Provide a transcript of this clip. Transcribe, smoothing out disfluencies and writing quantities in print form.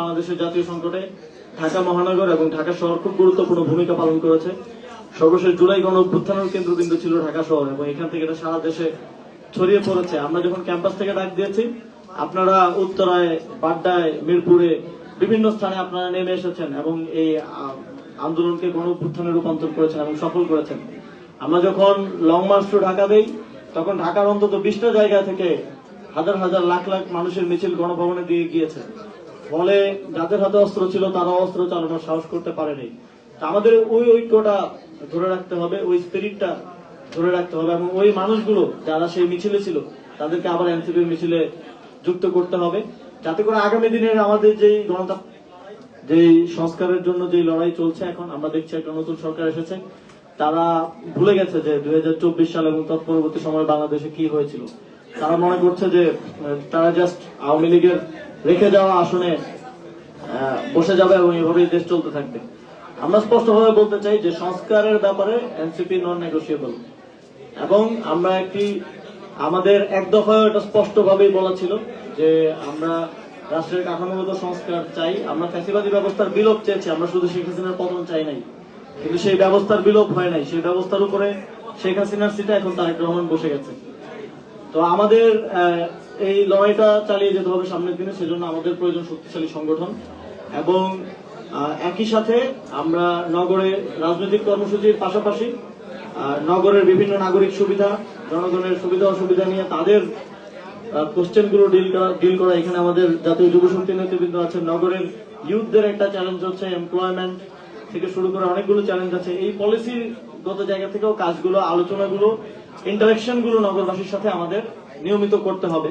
বাংলাদেশের জাতীয় সংকটে ঢাকা মহানগর এবং ঢাকা শহর খুব গুরুত্বপূর্ণ ভূমিকা পালন করেছে। সর্বশেষ জুলাই গণ অভ্যুত্থানের কেন্দ্রবিন্দু ছিল ঢাকা শহর এবং এখান থেকে এটা সারা দেশে ছড়িয়ে পড়েছে। আমরা যখন ক্যাম্পাস থেকে ডাক দিয়েছি, আপনারা উত্তরায়, বাড্ডায়, মিরপুরে বিভিন্ন স্থানে আপনারা নেমে এসেছেন এবং এই আন্দোলনকে গণ অভ্যুত্থানে রূপান্তর করেছেন এবং সফল করেছেন। আমরা যখন লং মার্চ টু ঢাকা দেই, তখন ঢাকার অন্তত 20টা জায়গা থেকে হাজার হাজার লাখ লাখ মানুষের মিছিল গণভবনে দিয়ে গিয়েছে। ফলে যাদের হাতে অস্ত্র ছিল তারাও অস্ত্র চালানোর সাহস করতে পারেনি। আমাদের ওই ঐক্যটা ধরে রাখতে হবে, ওই স্পিরিটটা ধরে রাখতে হবে এবং ওই মানুষগুলো যারা সেই মিছিলে ছিল তাদেরকে আবার এনসিপির মিছিলে যুক্ত করতে হবে, যাতে করে আগামী দিনের আমাদের যেই যেই সংস্কারের জন্য যে লড়াই চলছে, এখন আমরা দেখছি একটা নতুন সরকার এসেছে, তারা ভুলে গেছে যে 2024 সাল এবং তৎপরবর্তী সময় বাংলাদেশে কি হয়েছিল। তারা মনে করছে যে তারা জাস্ট আওয়ামী লীগের রেখে যাওয়া আসনে বসে যাবে এবং এভাবেই দেশ চলতে থাকবে। আমরা স্পষ্টভাবে বলতে চাই যে সংস্কারের ব্যাপারে এনসিপি নন নেগোসিয়েবল এবং আমরা আমাদের এক দফায় এটা স্পষ্টভাবেই বলা ছিল যে আমরা রাষ্ট্রের কাঠামোগত সংস্কার চাই, আমরা ফ্যাসিবাদী ব্যবস্থার বিলোপ চেয়েছি, আমরা শুধু শেখ হাসিনার পতন চাই নাই, কিন্তু সেই ব্যবস্থার বিলোপ হয় নাই। সেই ব্যবস্থার উপরে শেখ হাসিনার সিটে এখন তারেক রহমান বসে গেছে। তো আমাদের এই লড়াইটা চালিয়ে যেতে হবে সামনের দিনে, সেজন্য আমাদের প্রয়োজন শক্তিশালী সংগঠন এবং একই সাথে আমরা নগরে রাজনৈতিক কর্মসূচির পাশাপাশি নগরের বিভিন্ন নাগরিক সুবিধা, জনগণের সুবিধা অসুবিধা নিয়ে তাদের কোশ্চেন গুলো ডিল করা। এখানে আমাদের জাতীয় যুব শক্তি নেতৃবৃন্দ আছে, নগরের ইউথদের একটা চ্যালেঞ্জ হচ্ছে এমপ্লয়মেন্ট থেকে শুরু করে অনেকগুলো চ্যালেঞ্জ আছে। এই পলিসিগত জায়গা থেকেও কাজগুলো, আলোচনাগুলো, ইন্টারাকশন গুলো নগরবাসীর সাথে আমাদের নিয়মিত করতে হবে।